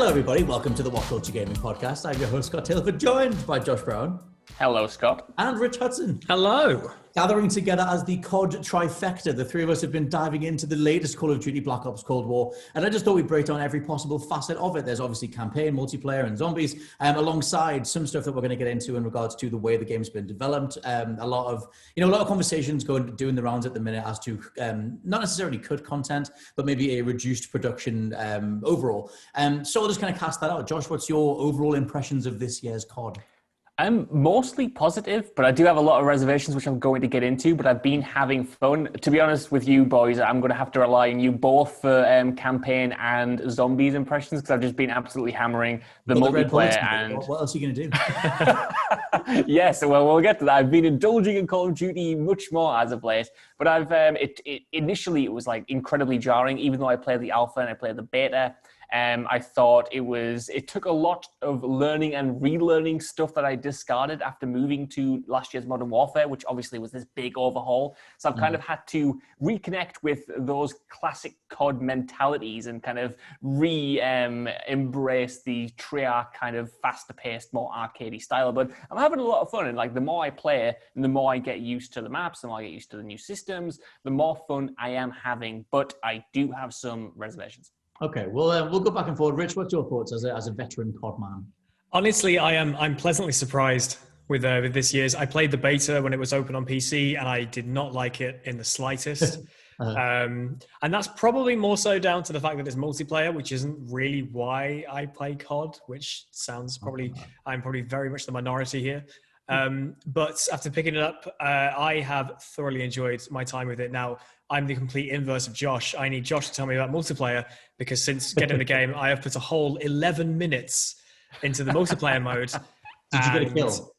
Hello, everybody. Welcome to the WhatCulture Gaming Podcast. I'm your host, Scott Taylor, joined by Josh Brown. Hello, Scott. And Rich Hudson. Hello. Gathering together as the CoD trifecta, the three of us have been diving into the latest Call of Duty Black Ops Cold War, and I just thought we'd break down every possible facet of it. There's obviously campaign, multiplayer, and zombies, alongside some stuff that we're going to get into in regards to the way the game's been developed. A lot of conversations doing the rounds at the minute as to not necessarily cut content, but maybe a reduced production overall. So I'll just kind of cast that out. Josh, what's your overall impressions of this year's CoD? I'm mostly positive, but I do have a lot of reservations, which I'm going to get into, but I've been having fun. To be honest with you boys, I'm going to have to rely on you both for campaign and zombies impressions, because I've just been absolutely hammering the multiplayer. And what else are you going to do? Yes, well, we'll get to that. I've been indulging in Call of Duty much more as of late, but I've initially it was like incredibly jarring, even though I played the alpha and I played the beta. I thought it took a lot of learning and relearning stuff that I discarded after moving to last year's Modern Warfare, which obviously was this big overhaul. So I've kind of had to reconnect with those classic CoD mentalities and kind of embrace the Treyarch kind of faster paced, more arcadey style. But I'm having a lot of fun, and like the more I play and the more I get used to the maps, the more I get used to the new systems, the more fun I am having. But I do have some reservations. Okay, well, we'll go back and forward. Rich, what's your thoughts as a veteran CoD man? Honestly, I'm pleasantly surprised with this year's. I played the beta when it was open on PC, and I did not like it in the slightest. And that's probably more so down to the fact that it's multiplayer, which isn't really why I play CoD, which sounds I'm probably very much the minority here. But after picking it up, I have thoroughly enjoyed my time with it. Now, I'm the complete inverse of Josh. I need Josh to tell me about multiplayer, because since getting the game, I have put a whole 11 minutes into the multiplayer mode. Did you get a kill?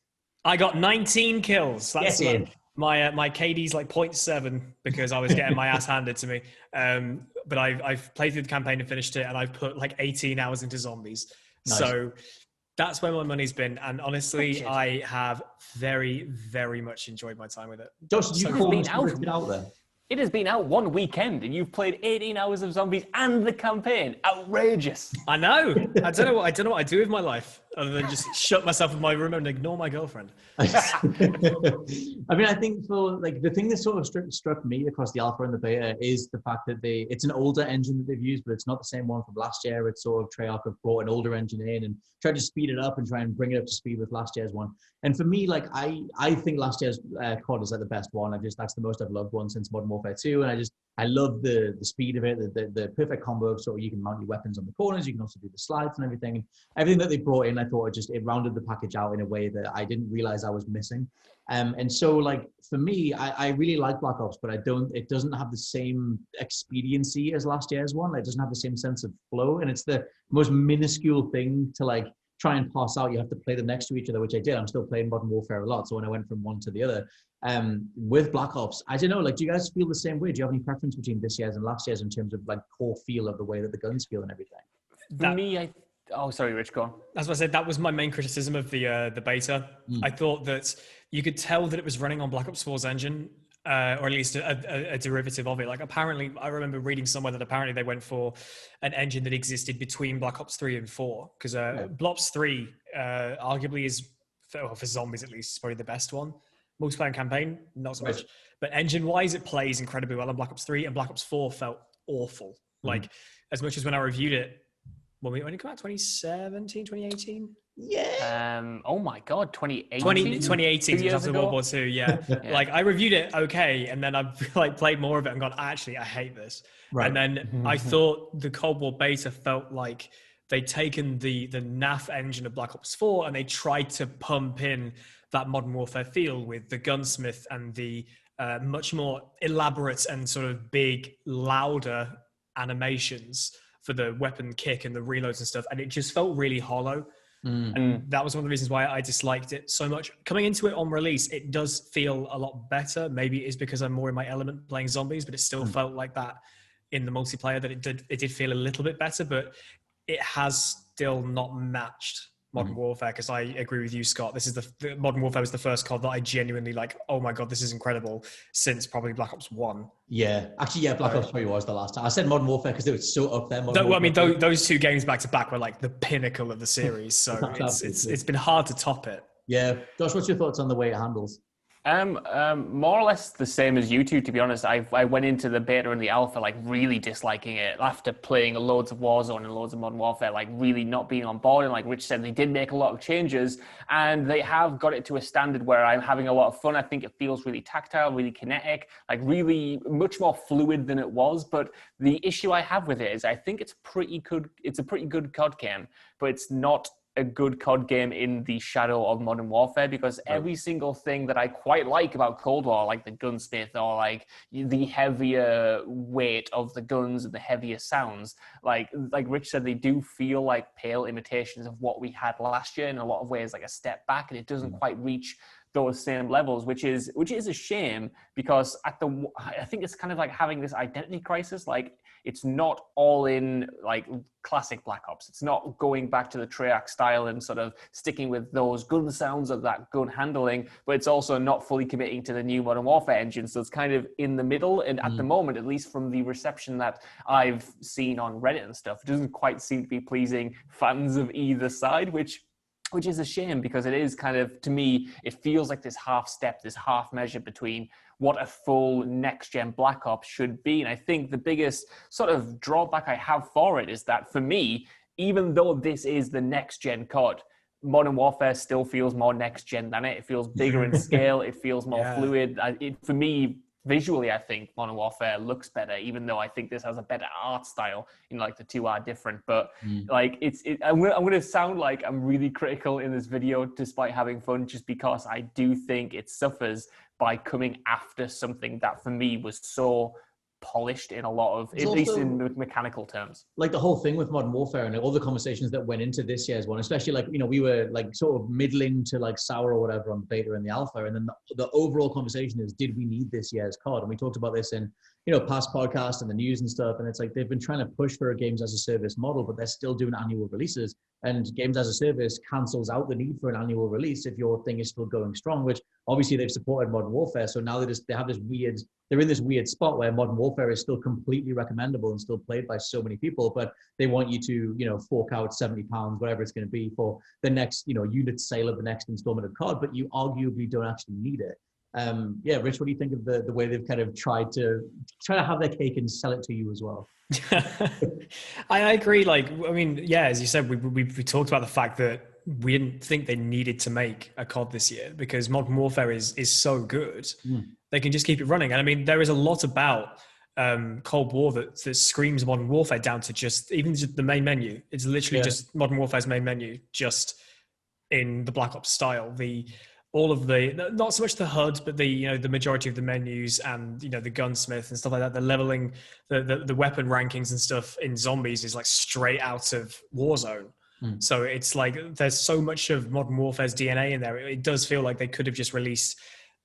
I got 19 kills. That's my KD's like 0.7 because I was getting my ass handed to me. But I've played through the campaign and finished it, and I've put like 18 hours into zombies. Nice. So that's where my money's been. And honestly, I have very, very much enjoyed my time with it. Josh, you've been out there. It has been out one weekend and you've played 18 hours of zombies and the campaign. Outrageous. I know. I don't know what I do with my life other than just shut myself in my room and ignore my girlfriend. I mean, I think for like the thing that sort of struck me across the alpha and the beta is the fact that it's an older engine that they've used, but it's not the same one from last year. It's sort of Treyarch have brought an older engine in and tried to speed it up and try and bring it up to speed with last year's one. And for me, like I think last year's CoD is like the best one. That's the most I've loved one since Modern Warfare 2, and I love the speed of it, the perfect combo of sort of you can mount your weapons on the corners, you can also do the slides and everything. And everything that they brought in, I thought it rounded the package out in a way that I didn't realize I was missing. And so like for me, I really like Black Ops, but it doesn't have the same expediency as last year's one. It doesn't have the same sense of flow, and it's the most minuscule thing to like try and pass out. You have to play them next to each other, which I did. I'm still playing Modern Warfare a lot. So when I went from one to the other, with Black Ops, I don't know, like, do you guys feel the same way? Do you have any preference between this year's and last year's in terms of like core feel of the way that the guns feel and everything? For me, sorry, Rich, go on. As I said, that was my main criticism of the beta. I thought that you could tell that it was running on Black Ops 4's engine, or at least a derivative of it. Like apparently, I remember reading somewhere that apparently they went for an engine that existed between Black Ops 3 and 4, because Black Ops 3 arguably is, for zombies at least, is probably the best one. Multiplayer and campaign, not so much. But engine-wise, it plays incredibly well on Black Ops 3, and Black Ops 4 felt awful. Like, as much as when I reviewed it, when it came out, 2017, 2018? Yeah. Oh my God, 2018? 2018, which after World War II, yeah. Like, I reviewed it okay, and then I've like played more of it and gone, actually, I hate this. Right. And then I thought the Cold War beta felt like they'd taken the NAF engine of Black Ops 4 and they tried to pump in that Modern Warfare feel with the gunsmith and the much more elaborate and sort of big, louder animations for the weapon kick and the reloads and stuff. And it just felt really hollow. And that was one of the reasons why I disliked it so much. Coming into it on release, it does feel a lot better. Maybe it is because I'm more in my element playing zombies, but it still felt like that in the multiplayer, that it did feel a little bit better, but it has still not matched Modern Warfare, because I agree with you, Scott. This is the Modern Warfare was the first CoD that I genuinely like, oh my God, this is incredible, since probably Black Ops 1 Yeah, actually, yeah, Black Ops 3 was the last time. I said Modern Warfare because it was so up there. Those two games back to back were like the pinnacle of the series, so it's been hard to top it. Yeah. Josh, what's your thoughts on the way it handles? More or less the same as you two, to be honest. I went into the beta and the alpha like really disliking it after playing loads of Warzone and loads of Modern Warfare, like really not being on board. And like Rich said, they did make a lot of changes and they have got it to a standard where I'm having a lot of fun. I think it feels really tactile, really kinetic, like really much more fluid than it was. But the issue I have with it is I think it's pretty good. It's a pretty good CoD game, but it's not a good CoD game in the shadow of Modern Warfare, because every single thing that I quite like about Cold War, like the gunsmith or like the heavier weight of the guns and the heavier sounds, like Rich said, they do feel like pale imitations of what we had last year in a lot of ways, like a step back, and it doesn't quite reach those same levels, which is a shame, because I think it's kind of like having this identity crisis. Like it's not all in like classic Black Ops. It's not going back to the Treyarch style and sort of sticking with those gun sounds of that gun handling, but it's also not fully committing to the new Modern Warfare engine. So it's kind of in the middle. And at the moment, at least from the reception that I've seen on Reddit and stuff, it doesn't quite seem to be pleasing fans of either side, which is a shame, because it is kind of, to me, it feels like this half step, this half measure between what a full next-gen Black Ops should be. And I think the biggest sort of drawback I have for it is that, for me, even though this is the next-gen CoD, Modern Warfare still feels more next-gen than it. It feels bigger in scale. It feels more fluid. For me, visually, I think Modern Warfare looks better, even though I think this has a better art style. Like the two are different, but like I'm going to sound like I'm really critical in this video, despite having fun, just because I do think it suffers by coming after something that for me was so polished in a lot of, at least in mechanical terms. Like the whole thing with Modern Warfare and all the conversations that went into this year's one, especially like, we were like sort of middling to like sour or whatever on beta and the alpha. And then the overall conversation is, did we need this year's CoD? And we talked about this in, past podcasts and the news and stuff. And it's like, they've been trying to push for a games as a service model, but they're still doing annual releases, and games as a service cancels out the need for an annual release if your thing is still going strong, which obviously they've supported Modern Warfare. So now they're in this weird spot where Modern Warfare is still completely recommendable and still played by so many people, but they want you to, fork out £70, whatever it's going to be for the next, unit sale of the next installment of CoD, but you arguably don't actually need it. Rich, what do you think of the way they've kind of tried to have their cake and sell it to you as well? I agree. Like, I mean, as you said, we talked about the fact that we didn't think they needed to make a CoD this year because Modern Warfare is so good. They can just keep it running. And I mean, there is a lot about Cold War that screams Modern Warfare down to just the main menu. It's literally just Modern Warfare's main menu, just in the Black Ops style. All of the, not so much the HUD, but the majority of the menus and, the gunsmith and stuff like that, the leveling, the weapon rankings and stuff in zombies is like straight out of Warzone. So it's like, there's so much of Modern Warfare's DNA in there. It does feel like they could have just released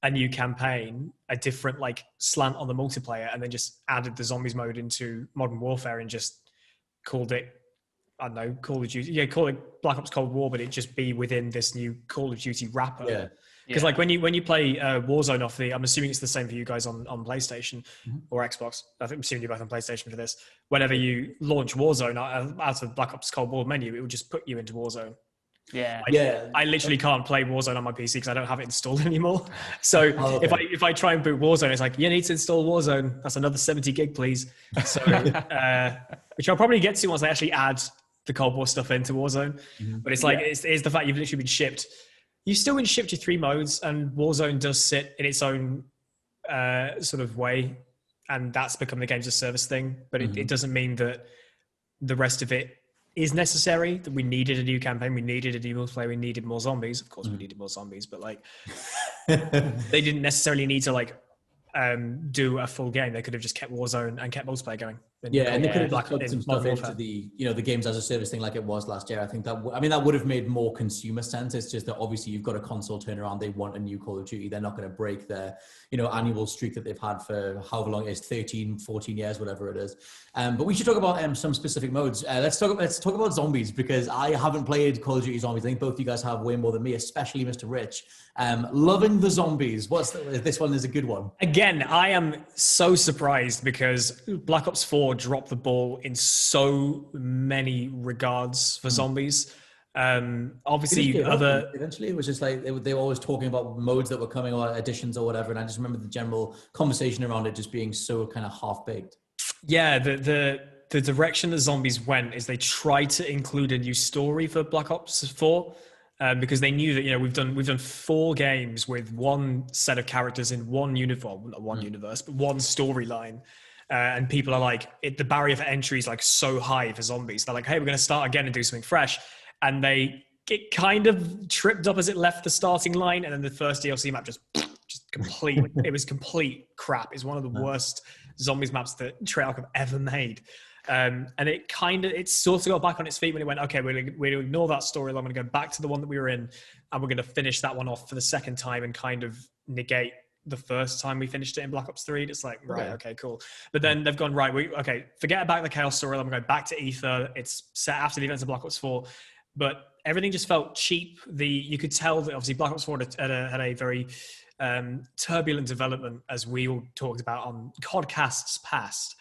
a new campaign, a different like slant on the multiplayer, and then just added the zombies mode into Modern Warfare and just called it, I don't know, Call of Duty. Yeah, call it Black Ops Cold War, but it just be within this new Call of Duty wrapper. Yeah. Because like when you play Warzone off I'm assuming it's the same for you guys on PlayStation or Xbox. I'm assuming you're both on PlayStation for this. Whenever you launch Warzone out of Black Ops Cold War menu, it will just put you into Warzone. Yeah. I literally can't play Warzone on my PC because I don't have it installed anymore. So if I try and boot Warzone, it's like, you need to install Warzone. That's another 70 gig, please. So which I'll probably get to once I actually add the Cold War stuff into Warzone. But it's like it's the fact you've literally been shipped. You've still been shipped your 3 modes, and Warzone does sit in its own sort of way, and that's become the games as service thing. But it doesn't mean that the rest of it is necessary, that we needed a new campaign, we needed a new multiplayer, we needed more zombies. Of course, we needed more zombies, but like they didn't necessarily need to like do a full game. They could have just kept Warzone and kept multiplayer going. And they could have put some stuff into the games as a service thing like it was last year. I think that would have made more consumer sense. It's just that obviously you've got a console turnaround. They want a new Call of Duty. They're not going to break their annual streak that they've had for however long it is, 13, 14 years, whatever it is. But we should talk about some specific modes. Let's talk about zombies, because I haven't played Call of Duty Zombies. I think both you guys have way more than me, especially Mr. Rich. Loving the zombies. This one is a good one. Again, I am so surprised because Black Ops 4 dropped the ball in so many regards for zombies. Obviously, eventually it was just like they were always talking about modes that were coming or additions or whatever, and I just remember the general conversation around it just being so kind of half-baked. Yeah, the direction the zombies went is they tried to include a new story for Black Ops 4. Because they knew that we've done 4 games with one set of characters in one universe, not one universe, but one storyline, and people are like, the barrier for entry is like so high for zombies. They're like, hey, we're going to start again and do something fresh, and it kind of tripped up as it left the starting line, and then the first DLC map just complete. It was complete crap. It's one of the worst zombies maps that Treyarch have ever made. And it sort of got back on its feet when it went, okay, we're going to ignore that storyline. I'm going to go back to the one that we were in, and we're going to finish that one off for the second time and kind of negate the first time we finished it in Black Ops 3. It's like, right, okay, cool. But then they've gone, right, forget about the Chaos storyline. I'm going back to Ether. It's set after the events of Black Ops 4. But everything just felt cheap. You could tell that obviously Black Ops 4 had a very turbulent development, as we all talked about on podcasts past.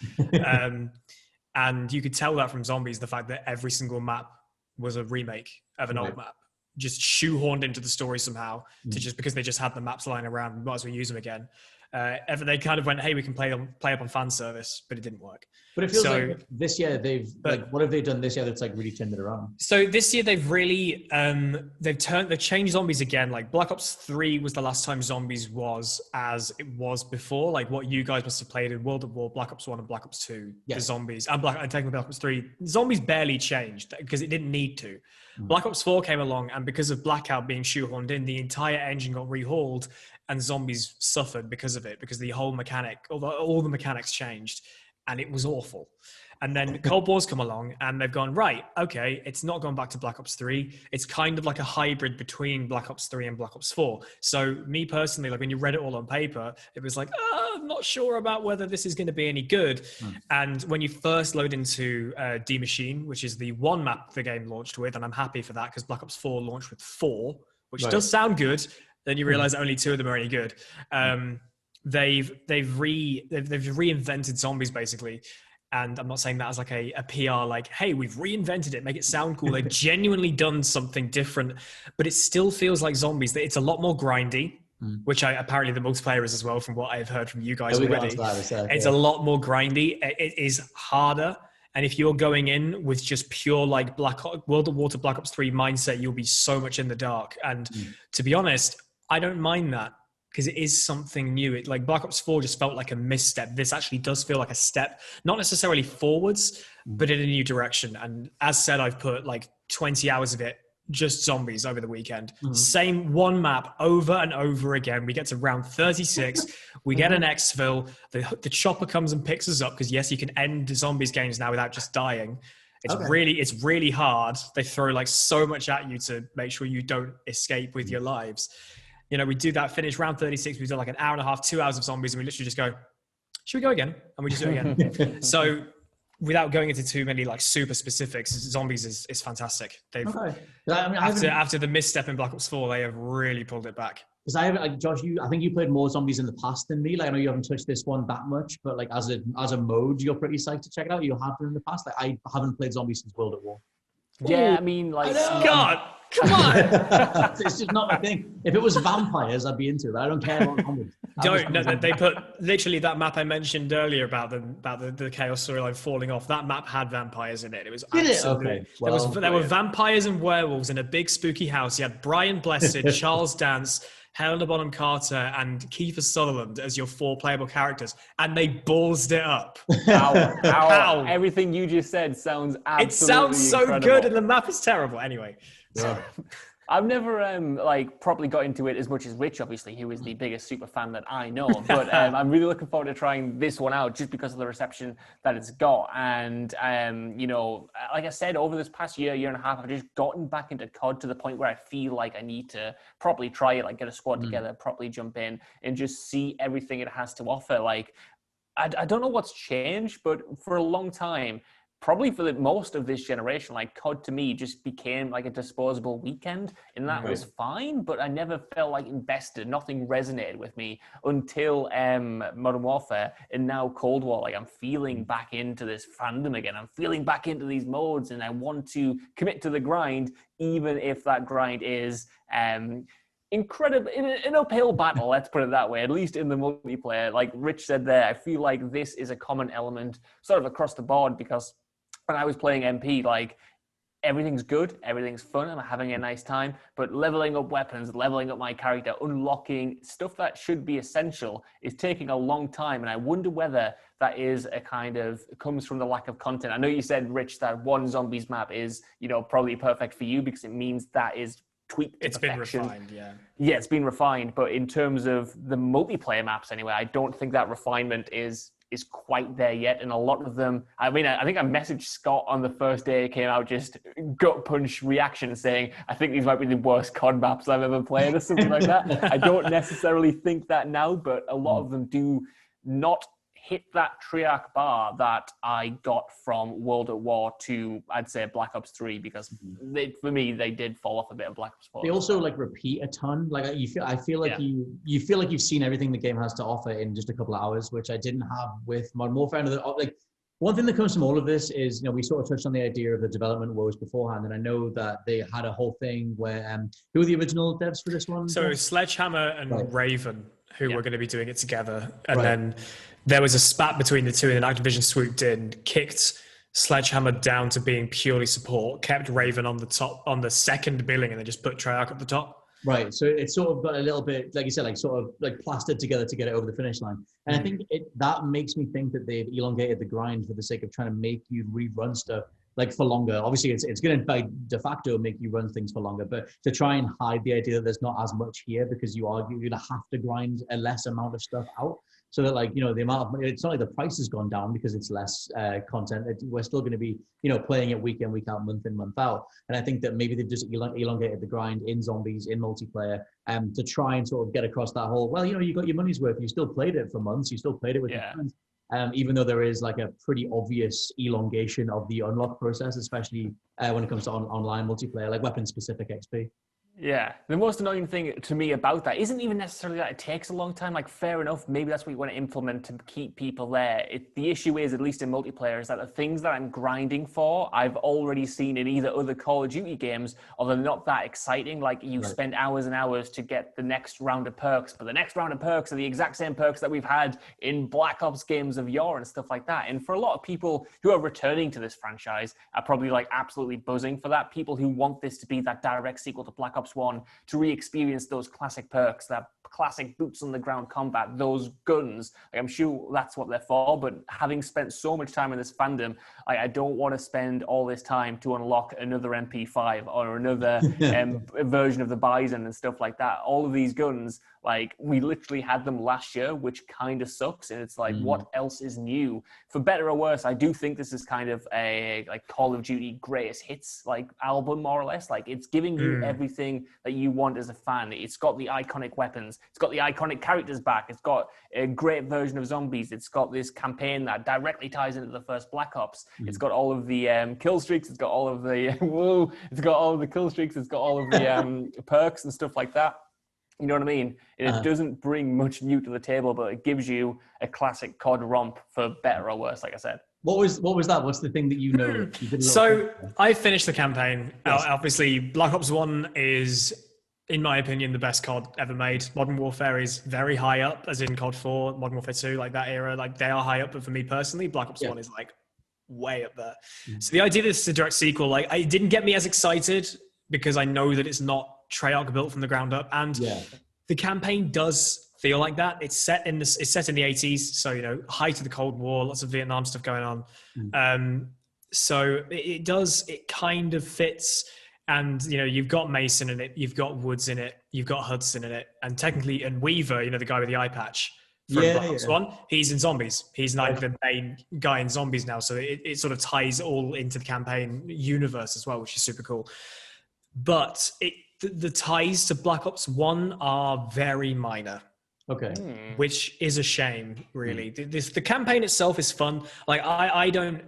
And you could tell that from Zombies, the fact that every single map was a remake of an old map, just shoehorned into the story somehow, because they just had the maps lying around, might as well use them again. They kind of went, hey, we can play up on fan service, but it didn't work. But it feels like this year what have they done this year that's like really turned it around? So this year they've really they've changed zombies again. Like Black Ops 3 was the last time zombies was as it was before. Like what you guys must have played in World at War, Black Ops 1 and Black Ops 2, the zombies, and technically Black Ops 3. Zombies barely changed because it didn't need to. Black Ops 4 came along, and because of Blackout being shoehorned in, the entire engine got rehauled, and zombies suffered because of it, because the whole mechanic, all the mechanics changed, and it was awful. And then Cold War's come along, and they've gone, right, okay, it's not gone back to Black Ops 3. It's kind of like a hybrid between Black Ops 3 and Black Ops 4. So me personally, like when you read it all on paper, it was like, I'm not sure about whether this is going to be any good. And when you first load into D Machine, which is the one map the game launched with, and I'm happy for that because Black Ops 4 launched with 4, which does sound good. Then you realize only 2 of them are any good. They've reinvented zombies basically. And I'm not saying that as like a PR, like, hey, we've reinvented it, make it sound cool. They've genuinely done something different, but it still feels like zombies. It's a lot more grindy, which apparently the multiplayer is as well, from what I've heard from you guys already. It's a lot more grindy. It is harder. And if you're going in with just pure like World of War to Black Ops 3 mindset, you'll be so much in the dark. And to be honest, I don't mind that, because it is something new. Like Black Ops 4 just felt like a misstep. This actually does feel like a step, not necessarily forwards, but in a new direction. And as said, I've put like 20 hours of it, just zombies over the weekend. Same one map over and over again. We get to round 36. We get an exfil. The chopper comes and picks us up, because yes, you can end zombies games now without just dying. It's really hard. They throw like so much at you to make sure you don't escape with your lives. We do that, finish round 36. We've done like an hour and a half, 2 hours of zombies, and we literally just go, should we go again? And we just do it again. So without going into too many like super specifics, zombies is fantastic. After the misstep in Black Ops 4, they have really pulled it back. Because Josh, I think you played more zombies in the past than me. Like I know you haven't touched this one that much, but like as a mode, you're pretty psyched to check it out. You have been in the past. Like I haven't played zombies since World at War. Yeah, I mean, like, God, come on! It's just not my thing. If it was vampires, I'd be into it. But I don't care about zombies. They put literally that map I mentioned earlier about the Chaos storyline falling off. That map had vampires in it. It was okay. There were vampires and werewolves in a big spooky house. You had Brian Blessed, Charles Dance, Helena Bonham Carter, and Kiefer Sutherland as your 4 playable characters, and they ballsed it up. How? Everything you just said sounds absolutely It sounds so incredible. good, and the map is terrible. Anyway. Yeah. I've never like properly got into it as much as Rich, obviously, who is the biggest super fan that I know. But I'm really looking forward to trying this one out just because of the reception that it's got. And you know, like I said, over this past year and a half, I've just gotten back into CoD to the point where I feel like I need to properly try it, like get a squad together, properly jump in, and just see everything it has to offer. Like, I don't know what's changed, but for a long time, probably for the most of this generation, like CoD to me just became like a disposable weekend, and that was fine, but I never felt like invested. Nothing resonated with me until Modern Warfare and now Cold War. Like, I'm feeling back into this fandom again. I'm feeling back into these modes, and I want to commit to the grind, even if that grind is incredible, in an uphill battle, let's put it that way, at least in the multiplayer. Like Rich said there, I feel like this is a common element sort of across the board, because when I was playing MP, like, everything's good, everything's fun, I'm having a nice time, but leveling up weapons, leveling up my character, unlocking stuff that should be essential is taking a long time. And I wonder whether that is a kind of, comes from the lack of content. I know you said, Rich, that one zombies map is, you know, probably perfect for you because it means that is tweaked to perfection. Been refined, yeah, it's been refined, but in terms of the multiplayer maps anyway, I don't think that refinement is quite there yet. And a lot of them, I mean, I think I messaged Scott on the first day it came out, just gut punch reaction saying, I think these might be the worst COD maps I've ever played or something like that. I don't necessarily think that now, but a lot of them do not hit that Treyarch bar that I got from World at War to, I'd say, Black Ops 3, because for me, they did fall off a bit of Black Ops 4. They also like repeat a ton. Like I feel like you feel like you've seen everything the game has to offer in just a couple of hours, which I didn't have with Modern Warfare. And like, one thing that comes from all of this is, you know, we sort of touched on the idea of the development woes beforehand, and I know that they had a whole thing where who were the original devs for this one? So Sledgehammer and Raven, who were going to be doing it together, and then there was a spat between the two, and then Activision swooped in, kicked Sledgehammer down to being purely support, kept Raven on the top, on the second billing, and then just put Treyarch at the top. Right, so it's sort of got a little bit, like you said, like sort of like plastered together to get it over the finish line. And I think that makes me think that they've elongated the grind for the sake of trying to make you rerun stuff like for longer. Obviously, it's going to by de facto make you run things for longer, but to try and hide the idea that there's not as much here, because you're going to have to grind a less amount of stuff out. So that, like, you know, the amount of money, it's not like the price has gone down because it's less content. We're still going to be, you know, playing it week in, week out, month in, month out. And I think that maybe they've just elongated the grind in zombies, in multiplayer, to try and sort of get across that whole, well, you know, you got your money's worth. You still played it for months. You still played it with your friends. Even though there is like a pretty obvious elongation of the unlock process, especially when it comes to online multiplayer, like weapon-specific XP. Yeah, the most annoying thing to me about that isn't even necessarily that it takes a long time. Like, fair enough, maybe that's what you want to implement to keep people there. The issue is, at least in multiplayer, is that the things that I'm grinding for, I've already seen in either other Call of Duty games, or they're not that exciting. Like, you spend hours and hours to get the next round of perks, but the next round of perks are the exact same perks that we've had in Black Ops games of yore and stuff like that. And for a lot of people who are returning to this franchise are probably like absolutely buzzing for that. People who want this to be that direct sequel to Black Ops 1, to re-experience those classic perks, that classic boots on the ground combat, those guns. Like, I'm sure that's what they're for, but having spent so much time in this fandom, I don't want to spend all this time to unlock another MP5 or another version of the Bison and stuff like that. All of these guns, like, we literally had them last year, which kind of sucks. And it's like, what else is new? For better or worse, I do think this is kind of a like Call of Duty greatest hits like album, more or less. Like, it's giving you everything that you want as a fan. It's got the iconic weapons. It's got the iconic characters back. It's got a great version of zombies. It's got this campaign that directly ties into the first Black Ops. It's got all of the kill streaks. It's got all of the it's got all of the kill streaks. It's got all of the perks and stuff like that. You know what I mean? And it doesn't bring much new to the table, but it gives you a classic COD romp, for better or worse, like I said. What was that? What's the thing that you know? So I finished the campaign. Yes. Obviously, Black Ops 1 is, in my opinion, the best COD ever made. Modern Warfare is very high up, as in COD 4, Modern Warfare 2, like that era. Like, they are high up, but for me personally, Black Ops 1 is like way up there. So the idea that it's a direct sequel, like, it didn't get me as excited because I know that it's not Treyarch built from the ground up, and the campaign does feel like that. It's set in the 80s, so, you know, height of the Cold War, lots of Vietnam stuff going on. So it kind of fits, And, you've got Mason in it, you've got Woods in it, you've got Hudson in it, and technically, and Weaver, the guy with the eye patch from Black Ops 1, he's in Zombies. He's like the main guy in Zombies now. So it sort of ties all into the campaign universe as well, which is super cool. But the ties to Black Ops 1 are very minor. Okay. Which is a shame, really. The campaign itself is fun. Like, I don't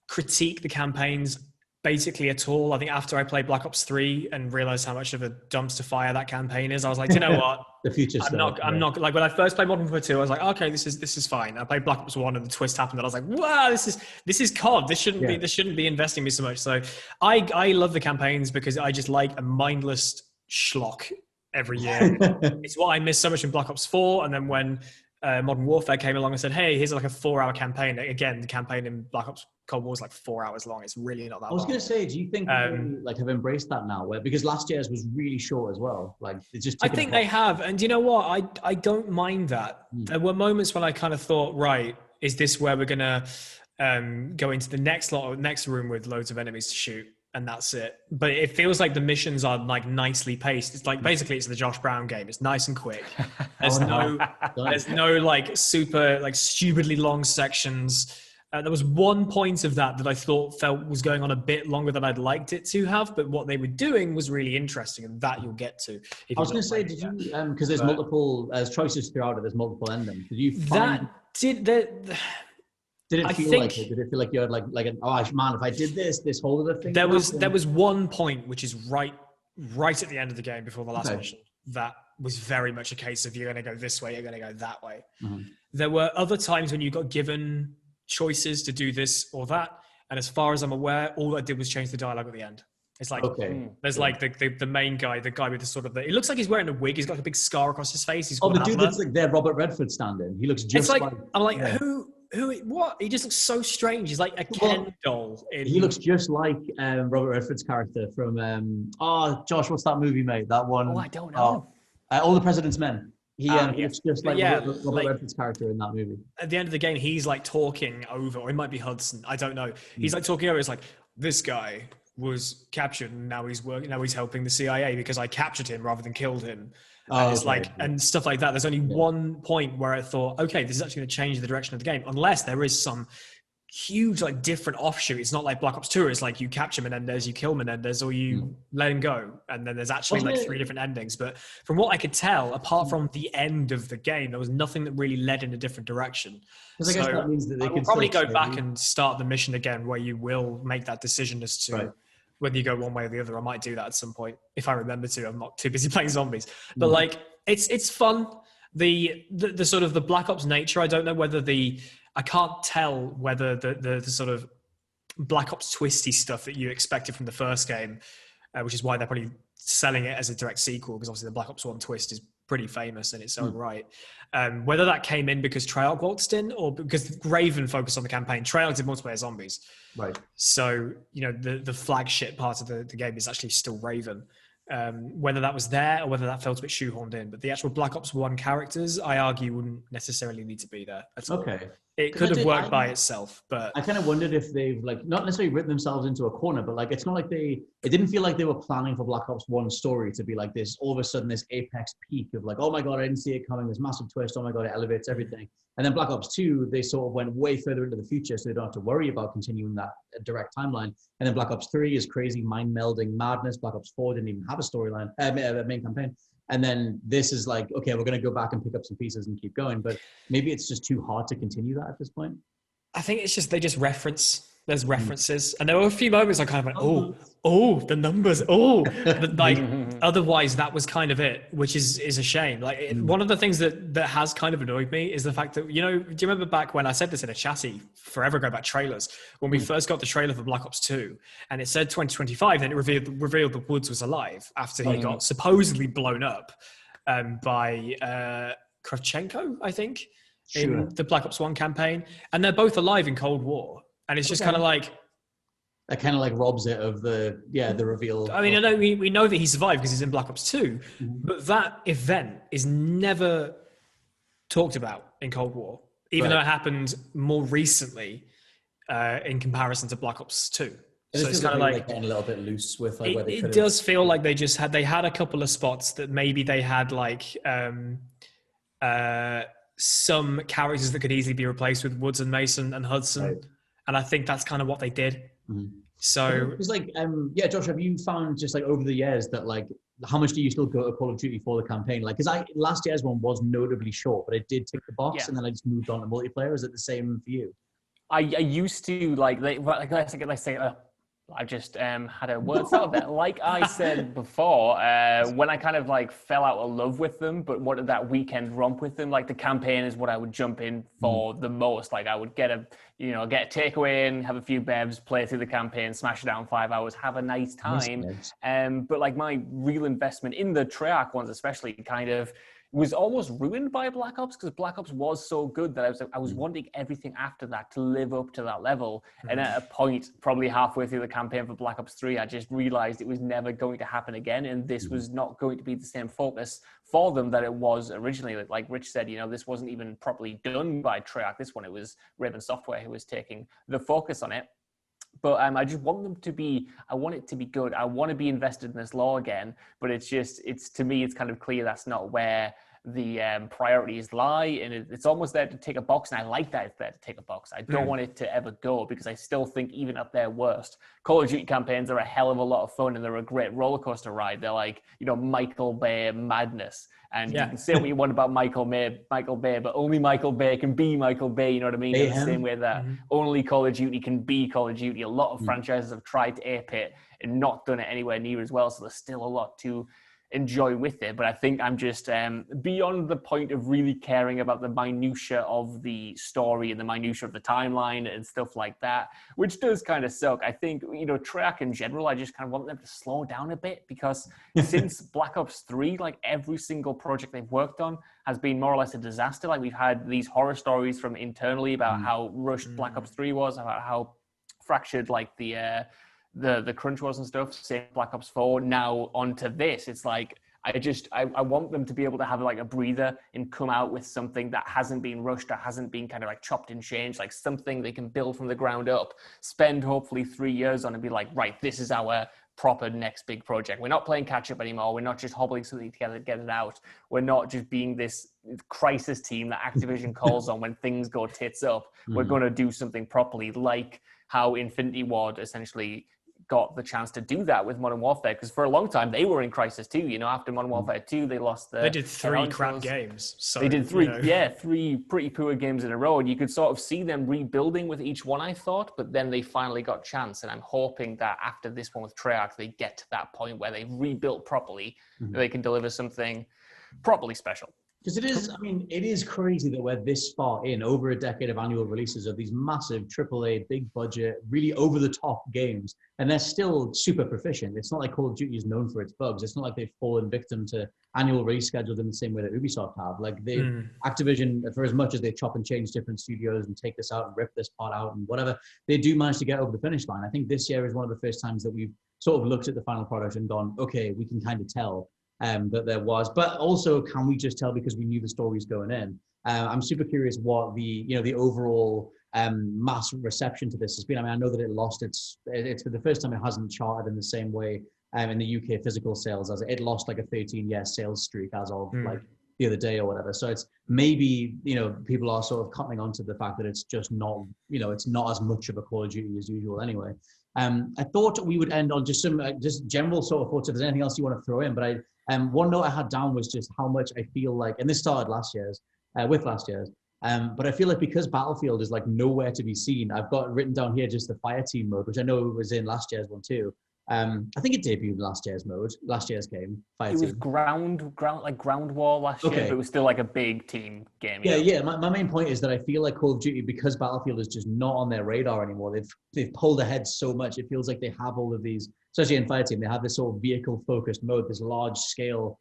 critique the campaigns basically at all. I think after I played Black Ops 3 and realized how much of a dumpster fire that campaign is, I was like, you know what? The future I'm not like, when I first played Modern Warfare 2, I was like, okay, this is fine. I played Black Ops 1 and the twist happened, and I was like, wow, this is COD. This shouldn't be investing me so much. So I love the campaigns because I just like a mindless schlock every year. It's what I miss so much in Black Ops 4. And then when Modern Warfare came along and said, hey, here's like a 4-hour campaign. Again, the campaign in Black Ops Cold War is like 4 hours long. It's really not that long. I was going to say, do you think they have embraced that now? Because last year's was really short as well. Like, it's just. I think they have, and you know what? I don't mind that. There were moments when I kind of thought, right, is this where we're gonna go into the next room with loads of enemies to shoot, and that's it? But it feels like the missions are like nicely paced. It's like basically it's the Josh Brown game. It's nice and quick. There's no like super like stupidly long sections. There was one point of that I felt was going on a bit longer than I'd liked it to have, but what they were doing was really interesting, and that you'll get to. I was going to say, did you, because there's multiple choices throughout it, there's multiple endings. Did you find... Did it feel like it? Did it feel like you had like oh man, if I did this whole other thing? There was one point, which is right at the end of the game before the last mission, that was very much a case of you're going to go this way, you're going to go that way. Mm-hmm. There were other times when you got given choices to do this or that, and as far as I'm aware, all I did was change the dialogue at the end. It's like there's like the main guy, the guy with the sort of it looks like he's wearing a wig. He's got a big scar across his face. He's the dude that's like there, Robert Redford standing. He looks just like I'm like who what? He just looks so strange. He's like a Ken doll. He looks just like Robert Redford's character from Josh, what's that movie, mate? That one. Oh, I don't know. All the President's Men. It's just like Robert Redford's character in that movie. At the end of the game, he's like talking over, or it might be Hudson. I don't know. He's like talking over. It's like, this guy was captured and now he's helping the CIA because I captured him rather than killed him. And it's and stuff like that. There's only one point where I thought, okay, this is actually going to change the direction of the game, unless there is some huge like different offshoot. It's not like Black Ops 2. It's like you catch Menendez, you kill Menendez, or you let him go, and then there's actually like 3 different endings. But from what I could tell, apart from the end of the game, there was nothing that really led in a different direction. So I guess that means that they could probably go back and start the mission again, where you will make that decision as to whether you go one way or the other. I might do that at some point if I remember to. I'm not too busy playing zombies, but like it's fun. The sort of the Black Ops nature. I don't know whether I can't tell whether the sort of Black Ops twisty stuff that you expected from the first game, which is why they're probably selling it as a direct sequel, because obviously the Black Ops 1 twist is pretty famous in its own right. Whether that came in because Treyarch waltzed in, or because Raven focused on the campaign. Treyarch did multiplayer zombies. Right. So, the flagship part of the game is actually still Raven. Whether that was there or whether that felt a bit shoehorned in, but the actual Black Ops 1 characters, I argue, wouldn't necessarily need to be there at all. Okay. It could have worked by itself, but I kind of wondered if they've not necessarily written themselves into a corner, but it's not like it didn't feel like they were planning for Black Ops 1 story to be like this, all of a sudden this apex peak of oh my God, I didn't see it coming, this massive twist, oh my God, it elevates everything. And then Black Ops 2, they sort of went way further into the future, so they don't have to worry about continuing that direct timeline. And then Black Ops 3 is crazy mind melding madness. Black Ops 4 didn't even have a storyline, main campaign. And then this is like, okay, we're going to go back and pick up some pieces and keep going. But maybe it's just too hard to continue that at this point. I think it's just, there's references. And there were a few moments I kind of went, the numbers, otherwise that was kind of it, which is a shame. One of the things that has kind of annoyed me is the fact that, do you remember back when I said this in a chassis forever ago about trailers, when we first got the trailer for Black Ops 2 and it said 2025, then it revealed that Woods was alive after he got supposedly blown up by Kravchenko, I think, in the Black Ops 1 campaign. And they're both alive in Cold War. And it's just kind of like... That kind of robs it of the reveal. I mean, I know we know that he survived because he's in Black Ops 2, but that event is never talked about in Cold War, even though it happened more recently in comparison to Black Ops 2. So it's kind of like getting a little bit loose with like where they could. It does feel like they had a couple of spots that maybe they had like some characters that could easily be replaced with Woods and Mason and Hudson, right. And I think that's kind of what they did. Mm-hmm. So it's like Josh, have you found just like over the years that like how much do you still go to Call of Duty for the campaign? Like, because last year's one was notably short, but it did tick the box, and then I just moved on to multiplayer. Is it the same for you? I used to like let's say I just had a word out of it. Like I said before, when I kind of like fell out of love with them, but wanted that weekend romp with them, like the campaign is what I would jump in for the most. Like I would get a takeaway in, have a few bevs, play through the campaign, smash it out in 5 hours, have a nice time. But like my real investment in the Treyarch ones, especially, kind of was almost ruined by Black Ops, because Black Ops was so good that I was wanting everything after that to live up to that level. And at a point, probably halfway through the campaign for Black Ops 3, I just realized it was never going to happen again. And this was not going to be the same focus for them that it was originally. Like Rich said, this wasn't even properly done by Treyarch. This one, it was Raven Software who was taking the focus on it. But I just want them to be, I want it to be good. I want to be invested in this lore again. But to me, it's kind of clear that's not where the priorities lie. And it's almost there to tick a box. And I like that it's there to tick a box. I don't want it to ever go, because I still think even at their worst, Call of Duty campaigns are a hell of a lot of fun, and they're a great roller coaster ride. They're like, Michael Bay madness. And you can say what you want about Michael Bay, but only Michael Bay can be Michael Bay, you know what I mean? In the same way that only Call of Duty can be Call of Duty. A lot of franchises have tried to ape it and not done it anywhere near as well, so there's still a lot to enjoy with it. But I think I'm just beyond the point of really caring about the minutia of the story and the minutia of the timeline and stuff like that, which does kind of suck. I think, Treyarch in general, I just kind of want them to slow down a bit, because since Black Ops 3, like every single project they've worked on has been more or less a disaster. Like we've had these horror stories from internally about how rushed Black Ops 3 was, about how fractured like the crunch was and stuff. Same Black Ops 4. Now onto this, it's like I want them to be able to have like a breather and come out with something that hasn't been rushed, that hasn't been kind of like chopped and changed, like something they can build from the ground up, spend hopefully 3 years on, and be like, right, this is our proper next big project. We're not playing catch up anymore. We're not just hobbling something together to get it out. We're not just being this crisis team that Activision calls on when things go tits up. We're going to do something properly, like how Infinity Ward essentially got the chance to do that with Modern Warfare, because for a long time they were in crisis too. After Modern Warfare 2, they lost they did 3 crap games. So they did 3 pretty poor games in a row, and you could sort of see them rebuilding with each one, I thought. But then they finally got chance, and I'm hoping that after this one with Treyarch, they get to that point where they've rebuilt properly, they can deliver something properly special. Because it is crazy that we're this far in, over a decade of annual releases of these massive AAA, big budget, really over the top games, and they're still super proficient. It's not like Call of Duty is known for its bugs. It's not like they've fallen victim to annual release schedules in the same way that Ubisoft have. Like Activision, for as much as they chop and change different studios and take this out and rip this part out and whatever, they do manage to get over the finish line. I think this year is one of the first times that we've sort of looked at the final product and gone, okay, we can kind of tell that there was, but also can we just tell because we knew the stories going in? I'm super curious what the overall mass reception to this has been. I know that it lost it's for the first time it hasn't charted in the same way in the UK physical sales, as it lost like a 13-year sales streak as of like the other day or whatever. So it's maybe people are sort of coming onto the fact that it's just not it's not as much of a Call of Duty as usual anyway. I thought we would end on just some just general sort of thoughts. If there's anything else you want to throw in, but one note I had down was just how much I feel like, and this started with last year's, but I feel like because Battlefield is like nowhere to be seen, I've got written down here just the fire team mode, which I know was in last year's one too. I think it debuted last year's game. Fire it was team. ground war last year, but it was still like a big team game. Yeah. My main point is that I feel like Call of Duty, because Battlefield is just not on their radar anymore. They've pulled ahead so much. It feels like they have all of these, especially in fire team, they have this sort of vehicle focused mode, this large scale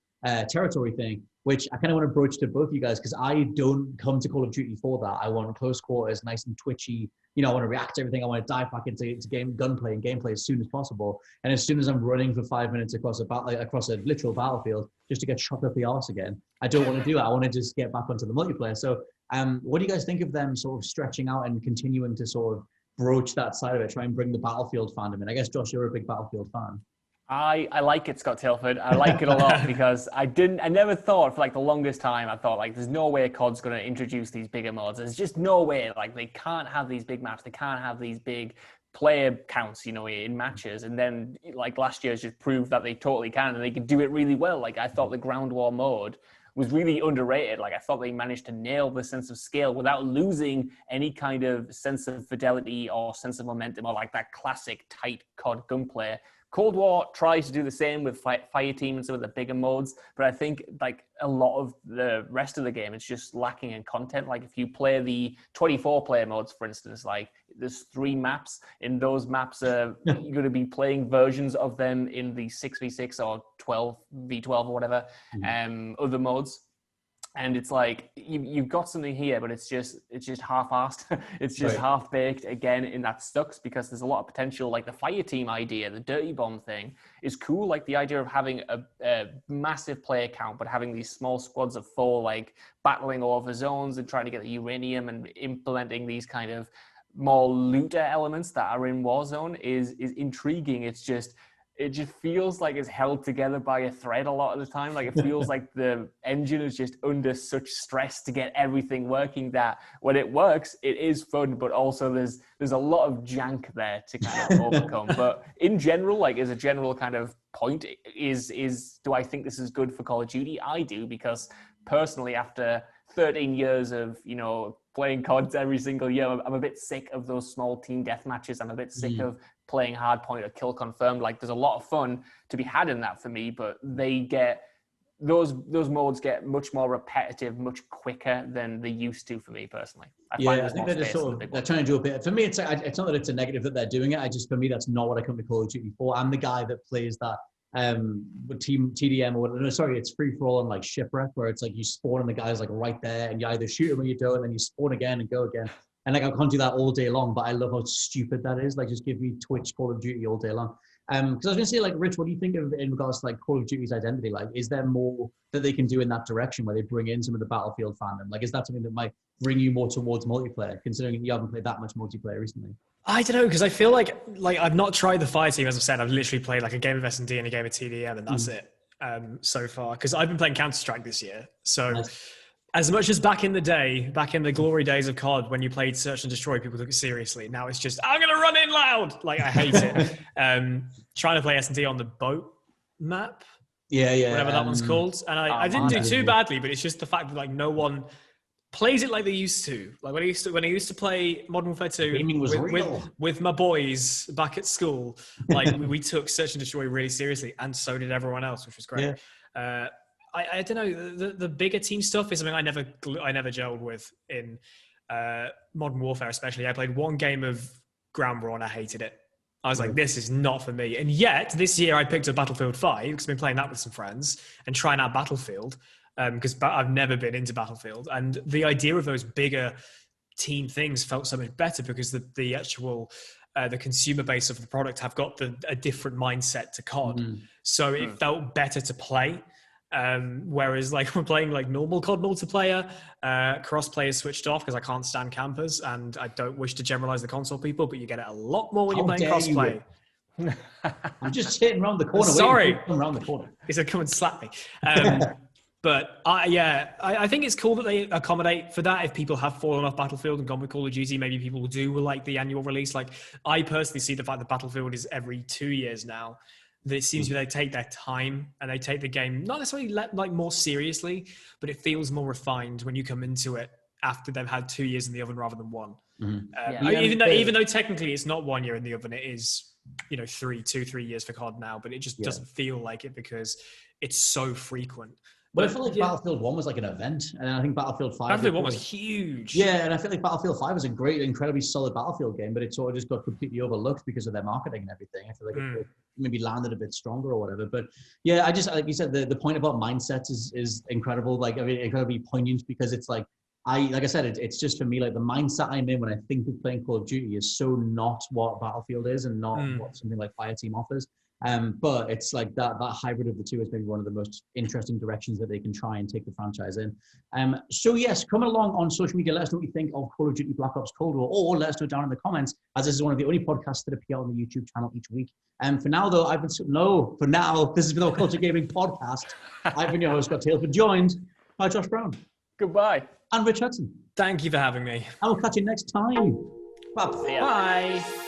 territory thing, which I kind of want to broach to both of you guys, because I don't come to Call of Duty for that. I want close quarters, nice and twitchy. I want to react to everything. I want to dive back into gunplay and gameplay as soon as possible. And as soon as I'm running for 5 minutes across a literal battlefield just to get shot up the arse again, I don't want to do that. I want to just get back onto the multiplayer. So what do you guys think of them sort of stretching out and continuing to sort of broach that side of it, try and bring the Battlefield fandom in. I guess, Josh, you're a big Battlefield fan. I like it, Scott Tilford. I like it a lot because I never thought for like the longest time, I thought like there's no way COD's going to introduce these bigger mods. There's just no way. Like they can't have these big maps. They can't have these big player counts, you know, in matches. And then like last year's just proved that they totally can and they can do it really well. Like I thought the Ground War mode was really underrated. Like I thought they managed to nail the sense of scale without losing any kind of sense of fidelity or sense of momentum or like that classic tight COD gunplay. Cold War tries to do the same with Fireteam and some of the bigger modes, but I think like a lot of the rest of the game, it's just lacking in content. Like if you play the 24-player modes, for instance, like there's 3 maps. In those maps, you're going to be playing versions of them in the 6v6 or 12v12 or whatever, other modes. And it's like you've got something here, but it's just half-assed. It's just half-baked again, and that sucks because there's a lot of potential. Like the Fireteam idea, the Dirty Bomb thing is cool. Like the idea of having a massive player count, but having these small squads of 4, like battling over zones and trying to get the uranium and implementing these kind of more looter elements that are in Warzone is intriguing. It just feels like it's held together by a thread a lot of the time. Like it feels like the engine is just under such stress to get everything working that when it works, it is fun, but also there's a lot of jank there to kind of overcome. But in general, like as a general kind of point is do I think this is good for Call of Duty? I do, because personally, after 13 years of, you know, playing CODs every single year, I'm a bit sick of those small team death matches. I'm a bit sick of playing hardpoint or kill confirmed. Like there's a lot of fun to be had in that for me, but they get those modes get much more repetitive, much quicker than they used to for me personally. I think they're just they're trying to do a bit. For me, it's not that it's a negative that they're doing it. For me, that's not what I come to Call of Duty for. I'm the guy that plays that with team TDM or whatever. No, sorry, it's free for all and like Shipwreck, where it's like you spawn and the guy's like right there, and you either shoot him or you don't, and then you spawn again and go again. And like I can't do that all day long, but I love how stupid that is. Like just give me Twitch Call of Duty all day long. Because I was gonna say, like, Rich, what do you think of in regards to like Call of Duty's identity? Like, is there more that they can do in that direction where they bring in some of the Battlefield fandom? Like, is that something that might bring you more towards multiplayer, considering you haven't played that much multiplayer recently? I don't know, because I feel like I've not tried the Fireteam, as I've said. I've literally played like a game of S&D and a game of TDM, and that's it so far. Because I've been playing Counter-Strike this year, so. Nice. As much as back in the glory days of COD, when you played Search and Destroy, people took it seriously. Now it's just, I'm going to run in loud. Like, I hate it. Trying to play S&D on the boat map. Yeah. Whatever that one's called. And I didn't do too badly, but it's just the fact that, like, no one plays it like they used to. Like, when I used to play Modern Warfare 2 with my boys back at school, like, we took Search and Destroy really seriously, and so did everyone else, which was great. Yeah. I don't know. The bigger team stuff is something I never gelled with in Modern Warfare, especially. I played one game of Ground War and I hated it. I was like, this is not for me. And yet this year I picked up Battlefield 5 because I've been playing that with some friends and trying out Battlefield because I've never been into Battlefield. And the idea of those bigger team things felt so much better because the actual the consumer base of the product have got a different mindset to COD. So it felt better to play. Whereas like we're playing like normal COD multiplayer, crossplay is switched off because I can't stand campers, and I don't wish to generalize the console people, but you get it a lot more when you're playing crossplay. I'm just sitting around the corner. Sorry, come around the corner. He said, "Come and slap me." But I think it's cool that they accommodate for that. If people have fallen off Battlefield and gone with Call of Duty, maybe people will do like the annual release. Like I personally see the fact that Battlefield is every 2 years now. It seems they take their time and they take the game not necessarily like more seriously, but it feels more refined when you come into it after they've had 2 years in the oven rather than one. Even though technically it's not 1 year in the oven, it is 2-3 years for COD now, but it just doesn't feel like it because it's so frequent. But I feel like Battlefield 1 was like an event, and I think Battlefield 5 was huge. Yeah, and I feel like Battlefield 5 was a great, incredibly solid Battlefield game, but it sort of just got completely overlooked because of their marketing and everything. I feel like it maybe landed a bit stronger or whatever. But yeah, I just, like you said, the point about mindsets is incredible. Like, I mean, incredibly poignant because it's like, like I said, it's just for me, like the mindset I'm in when I think of playing Call of Duty is so not what Battlefield is and not what something like Fireteam offers. But it's like that hybrid of the two is maybe one of the most interesting directions that they can try and take the franchise in. So yes, come along on social media. Let us know what you think of Call of Duty Black Ops Cold War, or let us know down in the comments, as this is one of the only podcasts that appear on the YouTube channel each week. For now, though, this has been the WhatCulture Gaming Podcast. I've been your host, Scott Taylor, joined by Josh Brown. Goodbye. And Rich Hudson. Thank you for having me. I will catch you next time. Bye. Bye.